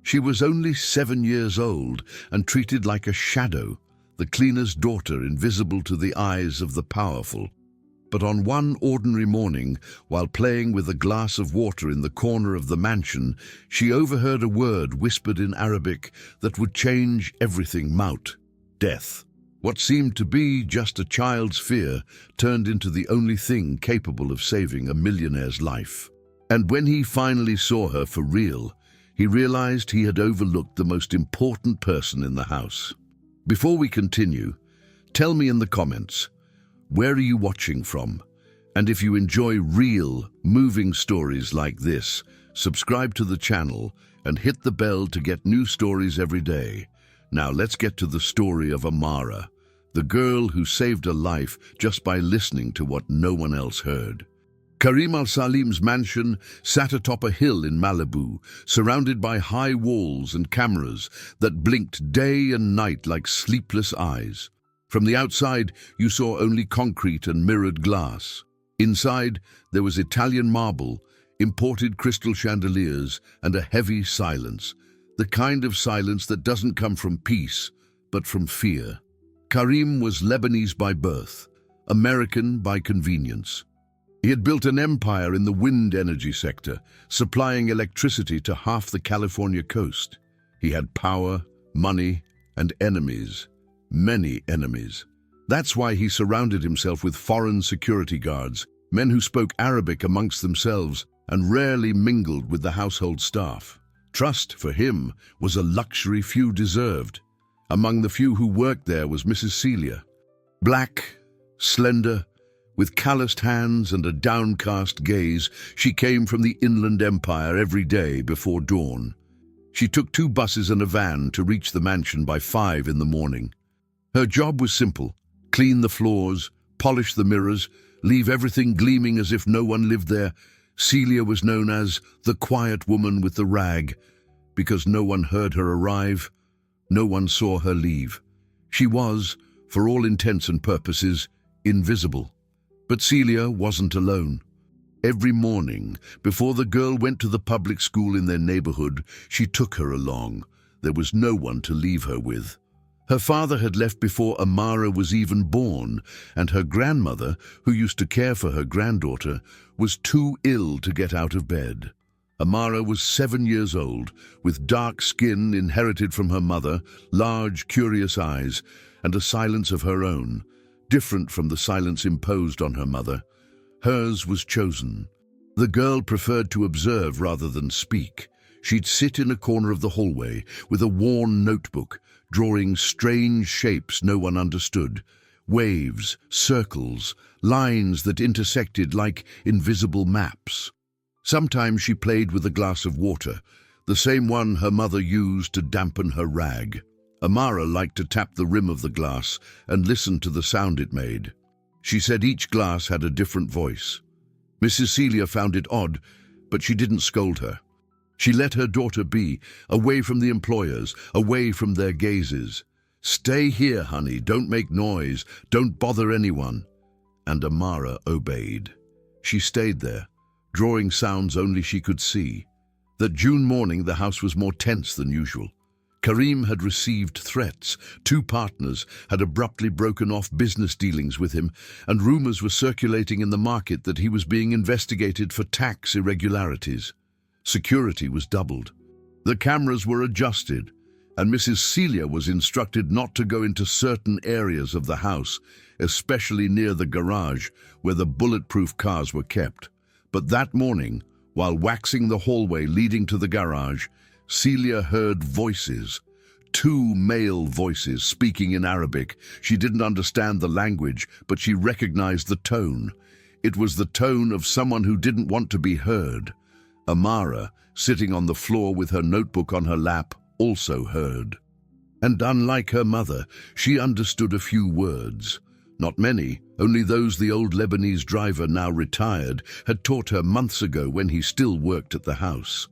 She was only 7 years old and treated like a shadow, the cleaner's daughter, invisible to the eyes of the powerful. But on one ordinary morning, while playing with a glass of water in the corner of the mansion, she overheard a word whispered in Arabic that would change everything: Maut, death. What seemed to be just a child's fear turned into the only thing capable of saving a millionaire's life. And when he finally saw her for real, he realized he had overlooked the most important person in the house. Before we continue, tell me in the comments, where are you watching from? And if you enjoy real, moving stories like this, subscribe to the channel and hit the bell to get new stories every day. Now let's get to the story of Amara, the girl who saved a life just by listening to what no one else heard. Karim al-Salim's mansion sat atop a hill in Malibu, surrounded by high walls and cameras that blinked day and night like sleepless eyes. From the outside, you saw only concrete and mirrored glass. Inside, there was Italian marble, imported crystal chandeliers, and a heavy silence, the kind of silence that doesn't come from peace, but from fear. Karim was Lebanese by birth, American by convenience. He had built an empire in the wind energy sector, supplying electricity to half the California coast. He had power, money, and enemies. Many enemies. That's why he surrounded himself with foreign security guards, men who spoke Arabic amongst themselves and rarely mingled with the household staff. Trust, for him, was a luxury few deserved. Among the few who worked there was Mrs. Celia. Black, slender, with calloused hands and a downcast gaze, she came from the Inland Empire every day before dawn. She took 2 buses and a van to reach the mansion by 5 in the morning. Her job was simple: clean the floors, polish the mirrors, leave everything gleaming as if no one lived there. Celia was known as the quiet woman with the rag, because no one heard her arrive, no one saw her leave. She was, for all intents and purposes, invisible. But Celia wasn't alone. Every morning, before the girl went to the public school in their neighborhood, she took her along. There was no one to leave her with. Her father had left before Amara was even born, and her grandmother, who used to care for her granddaughter, was too ill to get out of bed. Amara was 7 years old, with dark skin inherited from her mother, large, curious eyes, and a silence of her own, different from the silence imposed on her mother. Hers was chosen. The girl preferred to observe rather than speak. She'd sit in a corner of the hallway with a worn notebook, drawing strange shapes no one understood. Waves, circles, lines that intersected like invisible maps. Sometimes she played with a glass of water, the same one her mother used to dampen her rag. Amara liked to tap the rim of the glass and listen to the sound it made. She said each glass had a different voice. Mrs. Celia found it odd, but she didn't scold her. She let her daughter be, away from the employers, away from their gazes. "Stay here, honey, don't make noise, don't bother anyone." And Amara obeyed. She stayed there, drawing sounds only she could see. That June morning, the house was more tense than usual. Karim had received threats, 2 partners had abruptly broken off business dealings with him, and rumors were circulating in the market that he was being investigated for tax irregularities. Security was doubled. The cameras were adjusted, and Mrs. Celia was instructed not to go into certain areas of the house, especially near the garage where the bulletproof cars were kept. But that morning, while waxing the hallway leading to the garage, Celia heard voices, 2 male voices speaking in Arabic. She didn't understand the language, but she recognized the tone. It was the tone of someone who didn't want to be heard. Amara, sitting on the floor with her notebook on her lap, also heard. And unlike her mother, she understood a few words. Not many, only those the old Lebanese driver, now retired, had taught her months ago when he still worked at the house.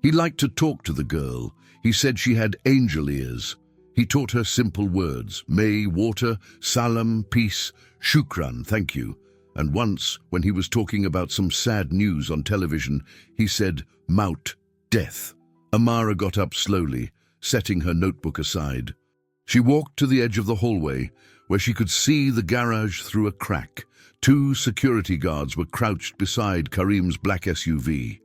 He liked to talk to the girl. He said she had angel ears. He taught her simple words: may, water, salam, peace, shukran, thank you. And once, when he was talking about some sad news on television, he said, Maut, death. Amara got up slowly, setting her notebook aside. She walked to the edge of the hallway, where she could see the garage through a crack. 2 security guards were crouched beside Karim's black SUV.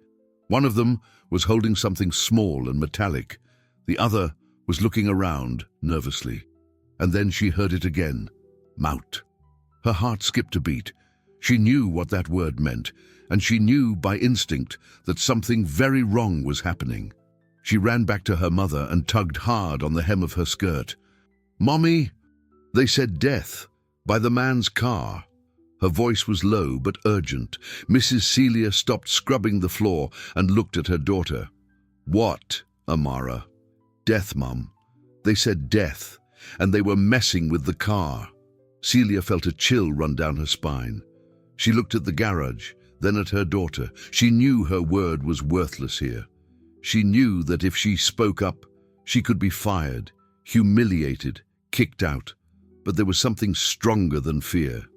One of them was holding something small and metallic. The other was looking around nervously. And then she heard it again. Mount. Her heart skipped a beat. She knew what that word meant, and she knew by instinct that something very wrong was happening. She ran back to her mother and tugged hard on the hem of her skirt. "Mommy!" They said death, by the man's car. Her voice was low but urgent. Mrs. Celia stopped scrubbing the floor and looked at her daughter. "What, Amara?" "Death, Mum. They said death, and they were messing with the car." Celia felt a chill run down her spine. She looked at the garage, then at her daughter. She knew her word was worthless here. She knew that if she spoke up, she could be fired, humiliated, kicked out. But there was something stronger than fear.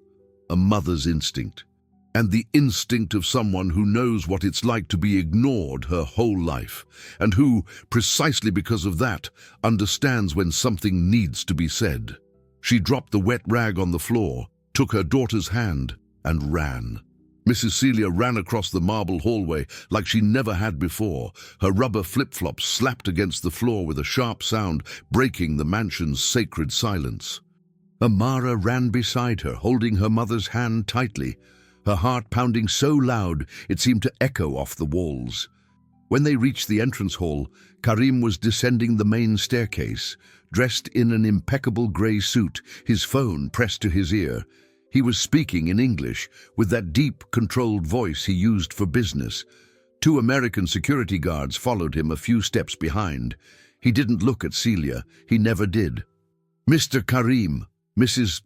A mother's instinct. And the instinct of someone who knows what it's like to be ignored her whole life, and who, precisely because of that, understands when something needs to be said. She dropped the wet rag on the floor, took her daughter's hand, and ran. Mrs. Celia ran across the marble hallway like she never had before. Her rubber flip-flops slapped against the floor with a sharp sound, breaking the mansion's sacred silence. Amara ran beside her, holding her mother's hand tightly, her heart pounding so loud it seemed to echo off the walls. When they reached the entrance hall, Karim was descending the main staircase, dressed in an impeccable grey suit, his phone pressed to his ear. He was speaking in English, with that deep, controlled voice he used for business. 2 American security guards followed him a few steps behind. He didn't look at Celia. He never did. "Mr. Karim, Mrs.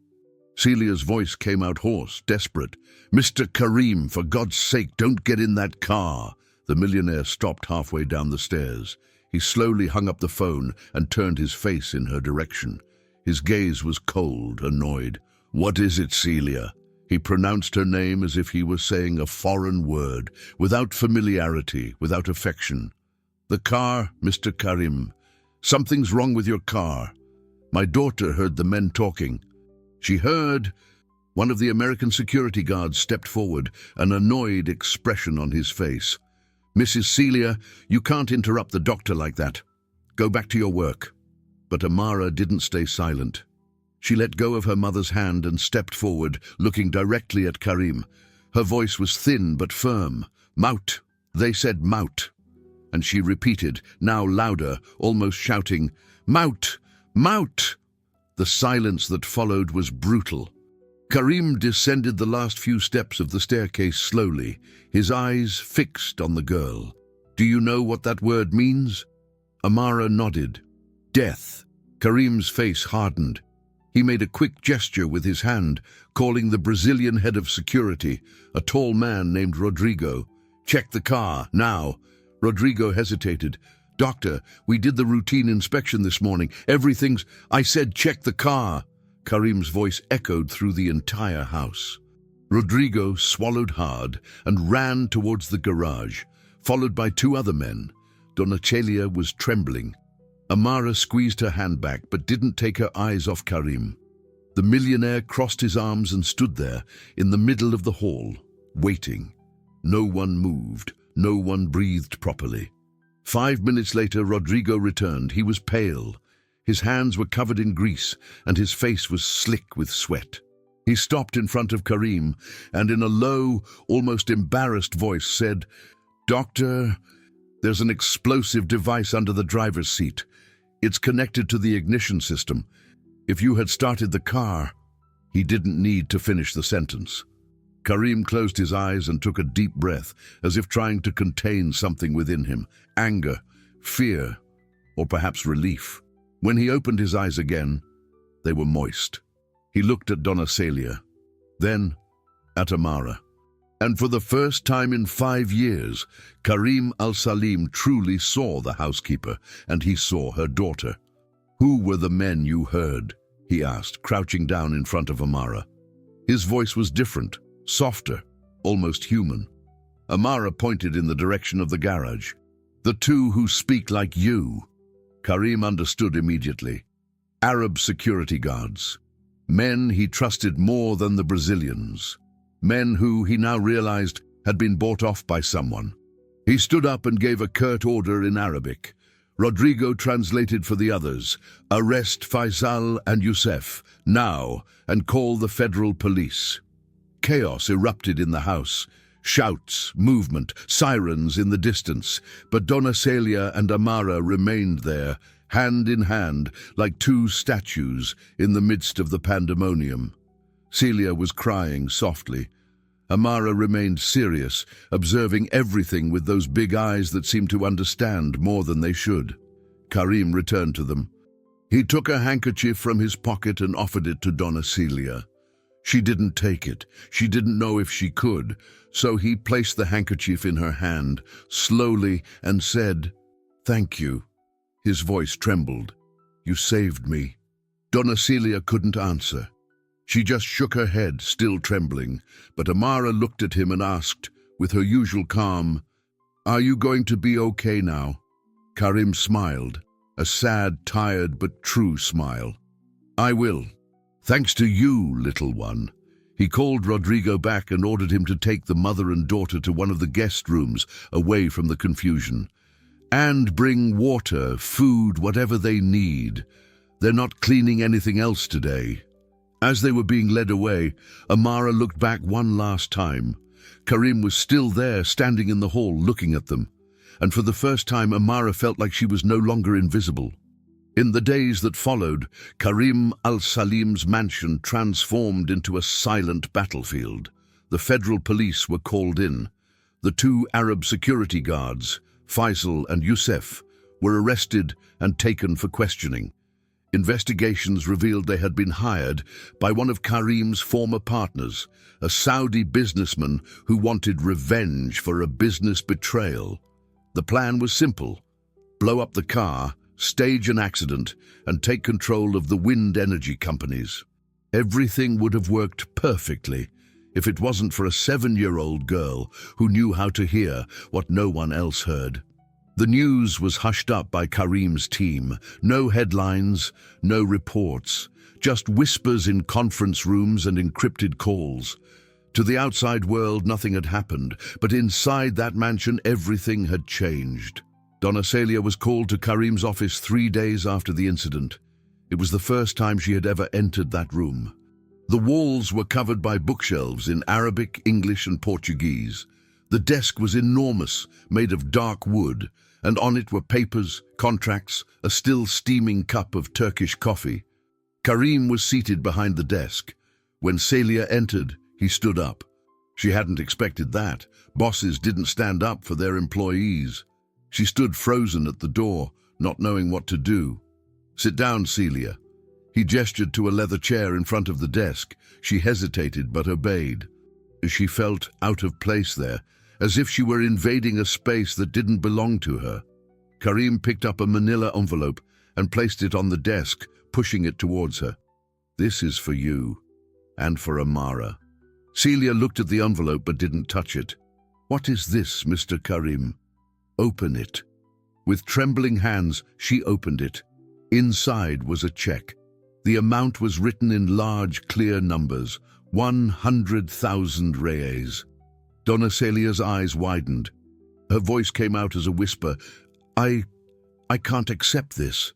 Celia's voice came out hoarse, desperate. "Mr. Karim, for God's sake, don't get in that car." The millionaire stopped halfway down the stairs. He slowly hung up the phone and turned his face in her direction. His gaze was cold, annoyed. "What is it, Celia?" He pronounced her name as if he were saying a foreign word, without familiarity, without affection. "The car, Mr. Karim. Something's wrong with your car. My daughter heard the men talking." She heard. One of the American security guards stepped forward, an annoyed expression on his face. "Mrs. Celia, you can't interrupt the doctor like that. Go back to your work." But Amara didn't stay silent. She let go of her mother's hand and stepped forward, looking directly at Karim. Her voice was thin but firm. "Mount." They said mount. And she repeated, now louder, almost shouting, "Mount! Mount!" The silence that followed was brutal. Karim descended the last few steps of the staircase slowly, his eyes fixed on the girl. "Do you know what that word means?" Amara nodded. "Death." Karim's face hardened. He made a quick gesture with his hand, calling the Brazilian head of security, a tall man named Rodrigo. "Check the car, now." Rodrigo hesitated. "Doctor, we did the routine inspection this morning. Everything's—" "I said check the car." Karim's voice echoed through the entire house. Rodrigo swallowed hard and ran towards the garage, followed by 2 other men. Donacelia was trembling. Amara squeezed her hand back but didn't take her eyes off Karim. The millionaire crossed his arms and stood there, in the middle of the hall, waiting. No one moved, no one breathed properly. 5 minutes later, Rodrigo returned. He was pale. His hands were covered in grease, and his face was slick with sweat. He stopped in front of Karim, and in a low, almost embarrassed voice said, "Doctor, there's an explosive device under the driver's seat. It's connected to the ignition system. If you had started the car..." He didn't need to finish the sentence. Karim closed his eyes and took a deep breath, as if trying to contain something within him. Anger, fear, or perhaps relief. When he opened his eyes again, they were moist. He looked at Donacelia, then at Amara. And for the first time in 5 years, Karim al-Salim truly saw the housekeeper, and he saw her daughter. "Who were the men you heard?" he asked, crouching down in front of Amara. His voice was different, softer, almost human. Amara pointed in the direction of the garage. The two who speak like you. Karim understood immediately. Arab security guards. Men he trusted more than the Brazilians. Men who, he now realized, had been bought off by someone. He stood up and gave a curt order in Arabic. Rodrigo translated for the others. Arrest Faisal and Youssef, now, and call the federal police. Chaos erupted in the house. Shouts, movement, sirens in the distance. But Dona Celia and Amara remained there, hand in hand, like two statues in the midst of the pandemonium. Celia was crying softly. Amara remained serious, observing everything with those big eyes that seemed to understand more than they should. Karim returned to them. He took a handkerchief from his pocket and offered it to Dona Celia. She didn't take it. She didn't know if she could, so he placed the handkerchief in her hand, slowly, and said, "Thank you." His voice trembled. "You saved me." Dona Celia couldn't answer. She just shook her head, still trembling, but Amara looked at him and asked, with her usual calm, "Are you going to be okay now?" Karim smiled, a sad, tired but true smile. "I will. Thanks to you, little one." He called Rodrigo back and ordered him to take the mother and daughter to one of the guest rooms, away from the confusion. "And bring water, food, whatever they need. They're not cleaning anything else today." As they were being led away, Amara looked back one last time. Karim was still there, standing in the hall, looking at them. And for the first time, Amara felt like she was no longer invisible. In the days that followed, Karim al-Salim's mansion transformed into a silent battlefield. The federal police were called in. The two Arab security guards, Faisal and Youssef, were arrested and taken for questioning. Investigations revealed they had been hired by one of Karim's former partners, a Saudi businessman who wanted revenge for a business betrayal. The plan was simple: blow up the car, stage an accident, and take control of the wind energy companies. Everything would have worked perfectly if it wasn't for a 7-year-old girl who knew how to hear what no one else heard. The news was hushed up by Karim's team. No headlines, no reports, just whispers in conference rooms and encrypted calls. To the outside world, nothing had happened, but inside that mansion, everything had changed. Dona Celia was called to Karim's office 3 days after the incident. It was the first time she had ever entered that room. The walls were covered by bookshelves in Arabic, English, and Portuguese. The desk was enormous, made of dark wood, and on it were papers, contracts, a still steaming cup of Turkish coffee. Karim was seated behind the desk. When Celia entered, he stood up. She hadn't expected that. Bosses didn't stand up for their employees. She stood frozen at the door, not knowing what to do. "Sit down, Celia." He gestured to a leather chair in front of the desk. She hesitated but obeyed. She felt out of place there, as if she were invading a space that didn't belong to her. Karim picked up a manila envelope and placed it on the desk, pushing it towards her. "This is for you, and for Amara." Celia looked at the envelope but didn't touch it. "What is this, Mr. Karim?" "Open it." With trembling hands, she opened it. Inside was a check. The amount was written in large, clear numbers, 100,000 reais. Dona Celia's eyes widened. Her voice came out as a whisper. I can't accept this."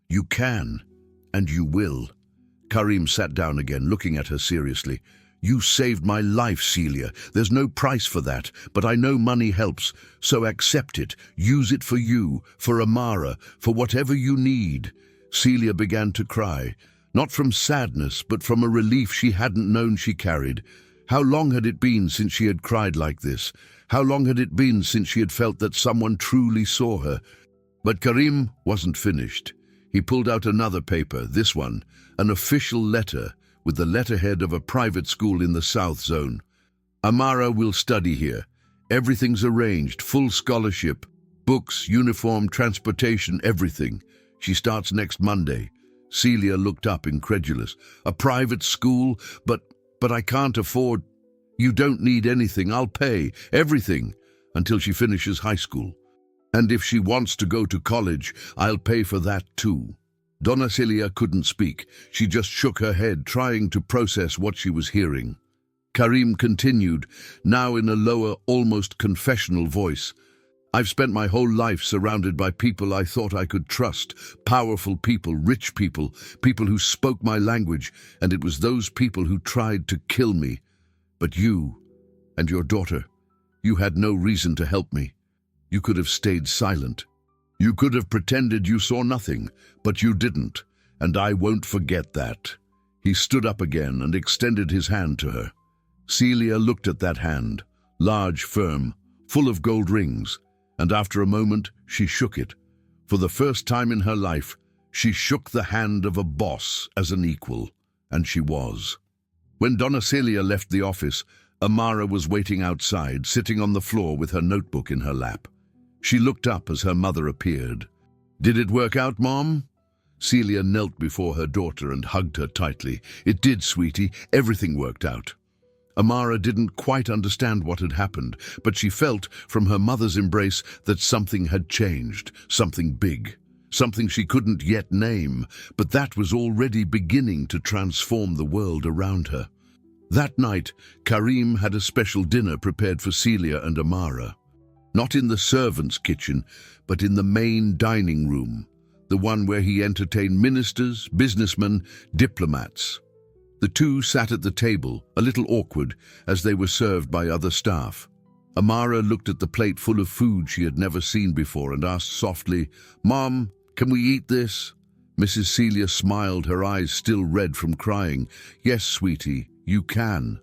"You can, and you will." Karim sat down again, looking at her seriously. "You saved my life, Celia. There's no price for that, but I know money helps, so accept it. Use it for you, for Amara, for whatever you need." Celia began to cry, not from sadness, but from a relief she hadn't known she carried. How long had it been since she had cried like this? How long had it been since she had felt that someone truly saw her? But Karim wasn't finished. He pulled out another paper, this one, an official letter, with the letterhead of a private school in the South Zone. "Amara will study here. Everything's arranged, full scholarship, books, uniform, transportation, everything. She starts next Monday." Celia looked up, incredulous. "A private school? But I can't afford." "You don't need anything. I'll pay everything until she finishes high school." And if she wants to go to college, I'll pay for that too." Donna Celia couldn't speak. She just shook her head, trying to process what she was hearing. Karim continued, now in a lower, almost confessional voice. "I've spent my whole life surrounded by people I thought I could trust, powerful people, rich people, people who spoke my language, and it was those people who tried to kill me. But you and your daughter, you had no reason to help me. You could have stayed silent. You could have pretended you saw nothing, but you didn't, and I won't forget that." He stood up again and extended his hand to her. Celia looked at that hand, large, firm, full of gold rings, and after a moment she shook it. For the first time in her life, she shook the hand of a boss as an equal, and she was. When Donna Celia left the office, Amara was waiting outside, sitting on the floor with her notebook in her lap. She looked up as her mother appeared. "Did it work out, Mom?" Celia knelt before her daughter and hugged her tightly. "It did, sweetie. Everything worked out." Amara didn't quite understand what had happened, but she felt from her mother's embrace that something had changed, something big, something she couldn't yet name, but that was already beginning to transform the world around her. That night, Karim had a special dinner prepared for Celia and Amara. Not in the servants' kitchen, but in the main dining room, the one where he entertained ministers, businessmen, diplomats. The two sat at the table, a little awkward, as they were served by other staff. Amara looked at the plate full of food she had never seen before and asked softly, "Mom, can we eat this?" Mrs. Celia smiled, her eyes still red from crying. "Yes, sweetie, you can."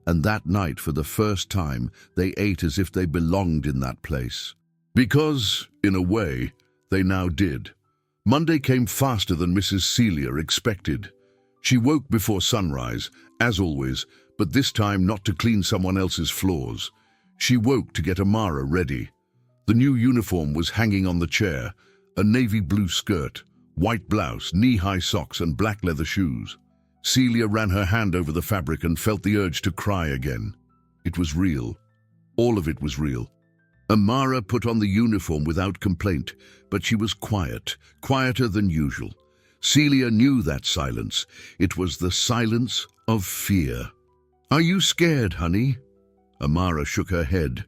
And that night, for the first time, they ate as if they belonged in that place. Because, in a way, they now did. Monday came faster than Mrs. Celia expected. She woke before sunrise, as always, but this time not to clean someone else's floors. She woke to get Amara ready. The new uniform was hanging on the chair, a navy blue skirt, white blouse, knee-high socks and black leather shoes. Celia ran her hand over the fabric and felt the urge to cry again. It was real. All of it was real. Amara put on the uniform without complaint, but she was quiet, quieter than usual. Celia knew that silence. It was the silence of fear. "Are you scared, honey?" Amara shook her head,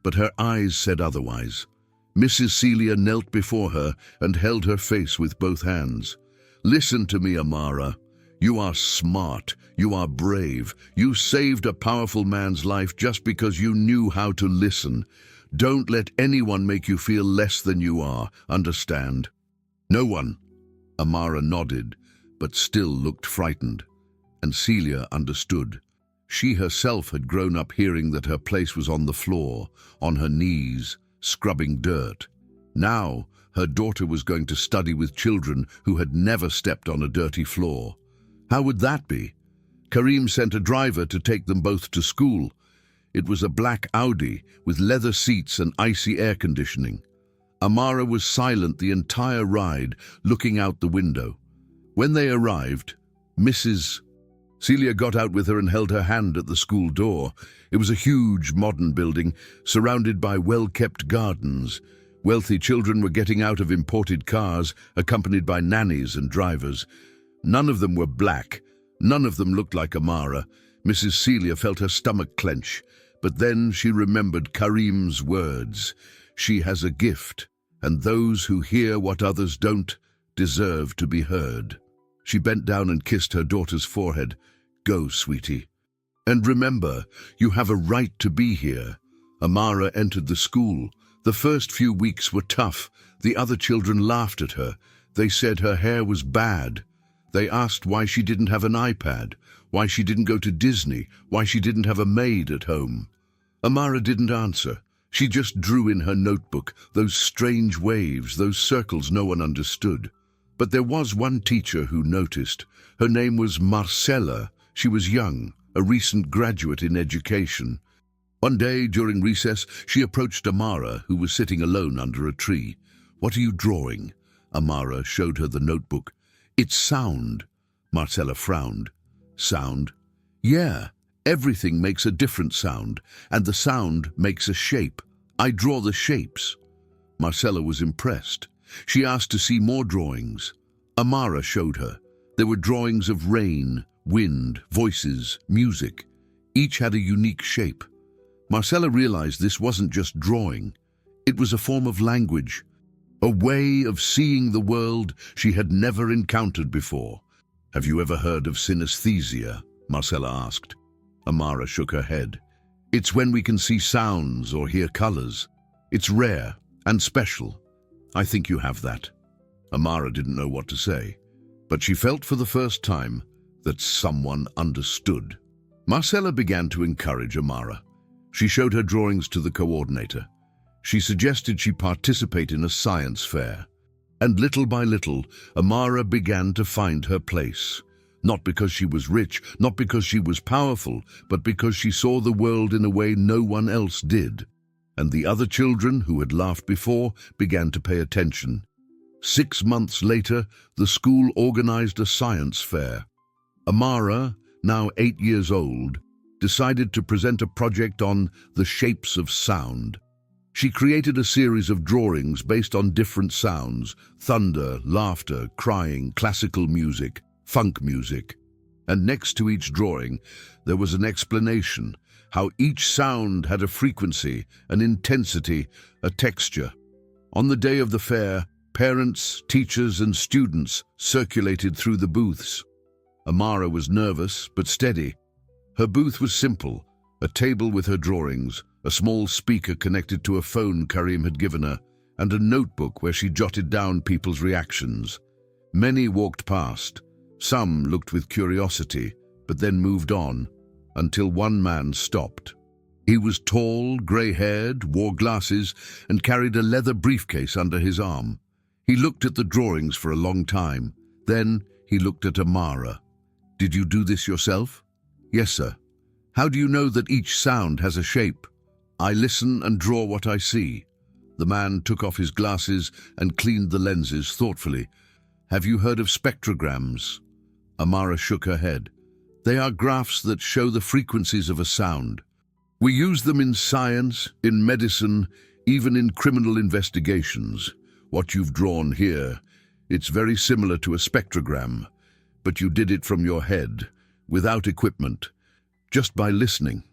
but her eyes said otherwise. Mrs. Celia knelt before her and held her face with both hands. "Listen to me, Amara. You are smart. You are brave. You saved a powerful man's life just because you knew how to listen. Don't let anyone make you feel less than you are, understand?" "No one." Amara nodded, but still looked frightened, and Celia understood. She herself had grown up hearing that her place was on the floor, on her knees, scrubbing dirt. Now, her daughter was going to study with children who had never stepped on a dirty floor. How would that be? Karim sent a driver to take them both to school. It was a black Audi with leather seats and icy air conditioning. Amara was silent the entire ride, looking out the window. When they arrived, Mrs. Celia got out with her and held her hand at the school door. It was a huge modern building, surrounded by well-kept gardens. Wealthy children were getting out of imported cars, accompanied by nannies and drivers. None of them were black. None of them looked like Amara. Mrs. Celia felt her stomach clench, but then she remembered Karim's words. She has a gift, and those who hear what others don't deserve to be heard. She bent down and kissed her daughter's forehead. "Go, sweetie. And remember, you have a right to be here." Amara entered the school. The first few weeks were tough. The other children laughed at her. They said her hair was bad. They asked why she didn't have an iPad, why she didn't go to Disney, why she didn't have a maid at home. Amara didn't answer. She just drew in her notebook, those strange waves, those circles no one understood. But there was one teacher who noticed. Her name was Marcella. She was young, a recent graduate in education. One day during recess, she approached Amara, who was sitting alone under a tree. "What are you drawing?" Amara showed her the notebook. "It's sound." Marcella frowned. "Sound?" "Yeah. Everything makes a different sound, and the sound makes a shape. I draw the shapes." Marcella was impressed. She asked to see more drawings. Amara showed her. There were drawings of rain, wind, voices, music. Each had a unique shape. Marcella realized this wasn't just drawing. It was a form of language, a way of seeing the world she had never encountered before. "Have you ever heard of synesthesia?" Marcella asked. Amara shook her head. "It's when we can see sounds or hear colors. It's rare and special. I think you have that." Amara didn't know what to say, but she felt for the first time that someone understood. Marcella began to encourage Amara. She showed her drawings to the coordinator. She suggested she participate in a science fair. And little by little, Amara began to find her place. Not because she was rich, not because she was powerful, but because she saw the world in a way no one else did. And the other children who had laughed before began to pay attention. 6 months later, the school organized a science fair. Amara, now 8 years old, decided to present a project on the shapes of sound. She created a series of drawings based on different sounds: thunder, laughter, crying, classical music, funk music. And next to each drawing, there was an explanation, how each sound had a frequency, an intensity, a texture. On the day of the fair, parents, teachers, and students circulated through the booths. Amara was nervous but steady. Her booth was simple: a table with her drawings, a small speaker connected to a phone Karim had given her, and a notebook where she jotted down people's reactions. Many walked past. Some looked with curiosity, but then moved on, until one man stopped. He was tall, grey-haired, wore glasses, and carried a leather briefcase under his arm. He looked at the drawings for a long time. Then he looked at Amara. "Did you do this yourself?" "Yes, sir." "How do you know that each sound has a shape?" "I listen and draw what I see." The man took off his glasses and cleaned the lenses thoughtfully. "Have you heard of spectrograms?" Amara shook her head. "They are graphs that show the frequencies of a sound. We use them in science, in medicine, even in criminal investigations. What you've drawn here, it's very similar to a spectrogram, but you did it from your head, without equipment, just by listening."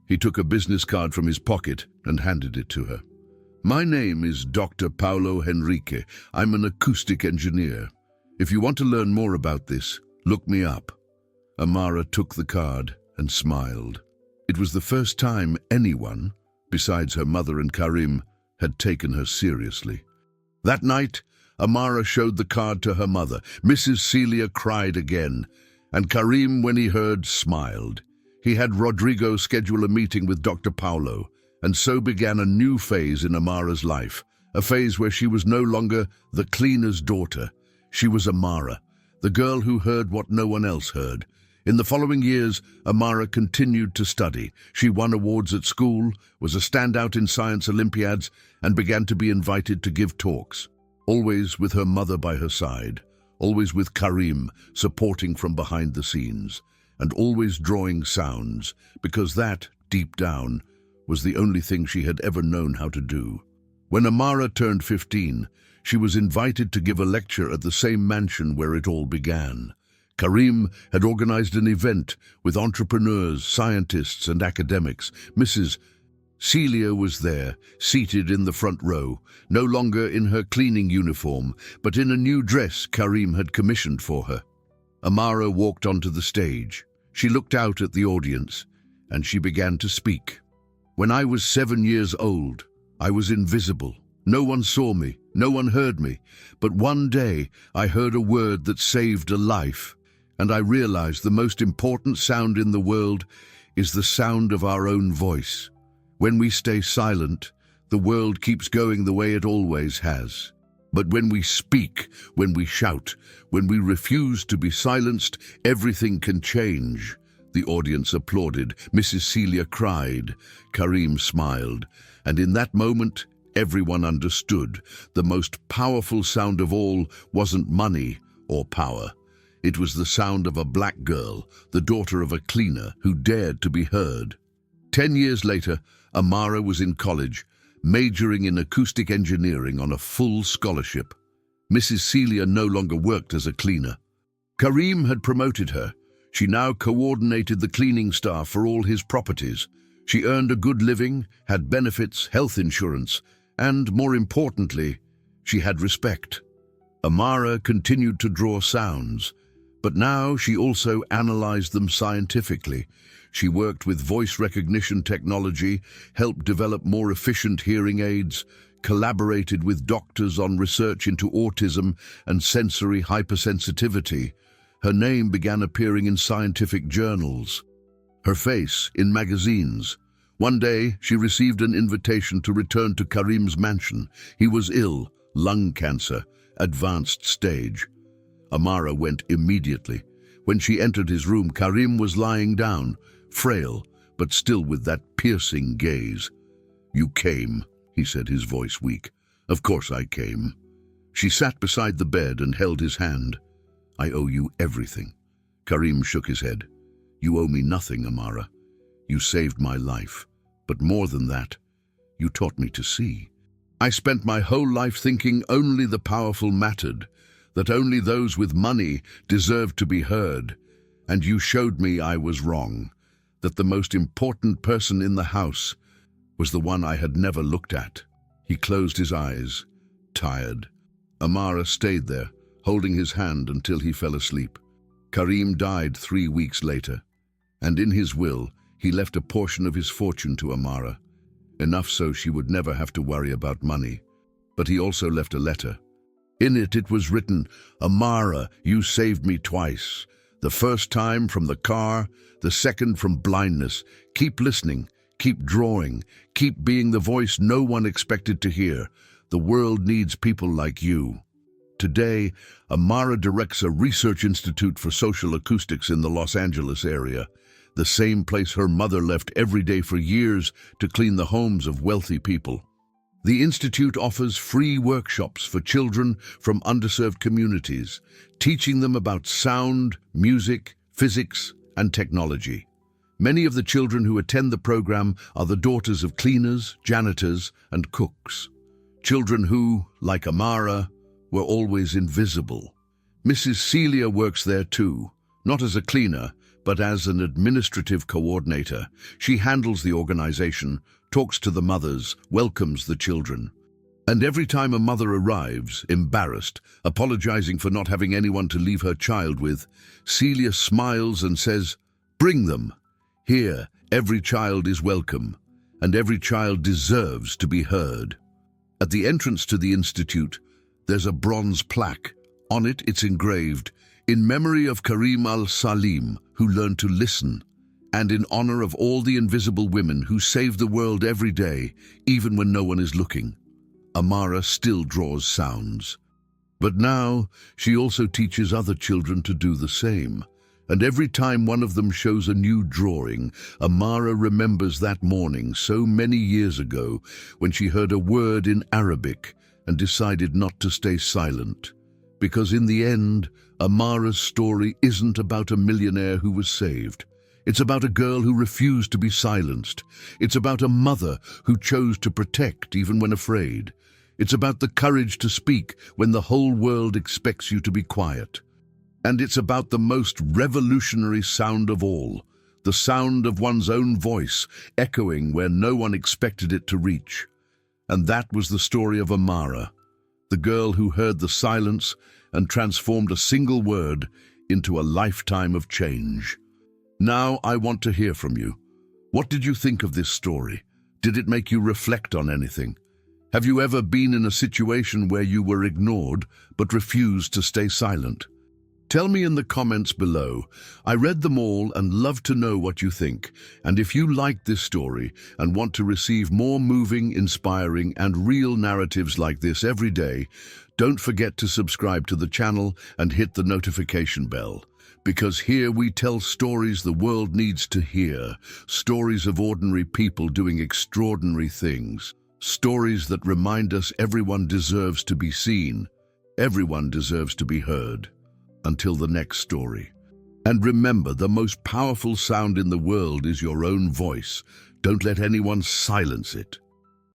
He took a business card from his pocket and handed it to her. "My name is Dr. Paulo Henrique. I'm an acoustic engineer. If you want to learn more about this, look me up." Amara took the card and smiled. It was the first time anyone, besides her mother and Karim, had taken her seriously. That night, Amara showed the card to her mother. Mrs. Celia cried again, and Karim, when he heard, smiled. He had Rodrigo schedule a meeting with Dr. Paulo, and so began a new phase in Amara's life, a phase where she was no longer the cleaner's daughter. She was Amara, the girl who heard what no one else heard. In the following years, Amara continued to study. She won awards at school, was a standout in science Olympiads, and began to be invited to give talks, always with her mother by her side, always with Karim supporting from behind the scenes, and always drawing sounds, because that, deep down, was the only thing she had ever known how to do. When Amara turned 15, she was invited to give a lecture at the same mansion where it all began. Karim had organized an event with entrepreneurs, scientists, and academics. Mrs. Celia was there, seated in the front row, no longer in her cleaning uniform, but in a new dress Karim had commissioned for her. Amara walked onto the stage. She looked out at the audience, and she began to speak. "When I was 7 years old, I was invisible. No one saw me, no one heard me, but one day I heard a word that saved a life, and I realized the most important sound in the world is the sound of our own voice. When we stay silent, the world keeps going the way it always has. But when we speak, when we shout, when we refuse to be silenced, everything can change." The audience applauded. Mrs. Celia cried. Karim smiled. And in that moment, everyone understood. The most powerful sound of all wasn't money or power. It was the sound of a black girl, the daughter of a cleaner, who dared to be heard. 10 years later, Amara was in college, majoring in acoustic engineering on a full scholarship. Mrs. Celia no longer worked as a cleaner. Karim had promoted her. She now coordinated the cleaning staff for all his properties. She earned a good living, had benefits, health insurance, and, more importantly, she had respect. Amara continued to draw sounds, but now she also analyzed them scientifically. She worked with voice recognition technology, helped develop more efficient hearing aids, collaborated with doctors on research into autism and sensory hypersensitivity. Her name began appearing in scientific journals, her face in magazines. One day, she received an invitation to return to Karim's mansion. He was ill, lung cancer, advanced stage. Amara went immediately. When she entered his room, Karim was lying down, frail, but still with that piercing gaze. "You came," he said, his voice weak. "Of course I came." She sat beside the bed and held his hand. "I owe you everything." Karim shook his head. "You owe me nothing, Amara. You saved my life. But more than that, you taught me to see. I spent my whole life thinking only the powerful mattered, that only those with money deserved to be heard. And you showed me I was wrong, that the most important person in the house was the one I had never looked at." He closed his eyes, tired. Amara stayed there, holding his hand until he fell asleep. Karim died 3 weeks later, and in his will, he left a portion of his fortune to Amara, enough so she would never have to worry about money. But he also left a letter. In it was written, "Amara, you saved me twice. The first time from the car, the second from blindness. Keep listening, keep drawing, keep being the voice no one expected to hear. The world needs people like you." Today, Amara directs a research institute for social acoustics in the Los Angeles area, the same place her mother left every day for years to clean the homes of wealthy people. The institute offers free workshops for children from underserved communities, teaching them about sound, music, physics, and technology. Many of the children who attend the program are the daughters of cleaners, janitors, and cooks. Children who, like Amara, were always invisible. Mrs. Celia works there too, not as a cleaner, but as an administrative coordinator. She handles the organization, talks to the mothers, welcomes the children. And every time a mother arrives, embarrassed, apologizing for not having anyone to leave her child with, Celia smiles and says, "Bring them. Here, every child is welcome, and every child deserves to be heard." At the entrance to the institute, there's a bronze plaque. On it, it's engraved, "In memory of Karim al-Salim, who learned to listen, and in honor of all the invisible women who save the world every day, even when no one is looking." Amara still draws sounds. But now, she also teaches other children to do the same. And every time one of them shows a new drawing, Amara remembers that morning so many years ago when she heard a word in Arabic and decided not to stay silent. Because in the end, Amara's story isn't about a millionaire who was saved. It's about a girl who refused to be silenced. It's about a mother who chose to protect even when afraid. It's about the courage to speak when the whole world expects you to be quiet. And it's about the most revolutionary sound of all, the sound of one's own voice, echoing where no one expected it to reach. And that was the story of Amara, the girl who heard the silence and transformed a single word into a lifetime of change. Now I want to hear from you. What did you think of this story? Did it make you reflect on anything? Have you ever been in a situation where you were ignored but refused to stay silent? Tell me in the comments below. I read them all and love to know what you think. And if you liked this story and want to receive more moving, inspiring, and real narratives like this every day, don't forget to subscribe to the channel and hit the notification bell. Because here we tell stories the world needs to hear, stories of ordinary people doing extraordinary things, stories that remind us everyone deserves to be seen, everyone deserves to be heard. Until the next story. And remember, the most powerful sound in the world is your own voice. Don't let anyone silence it.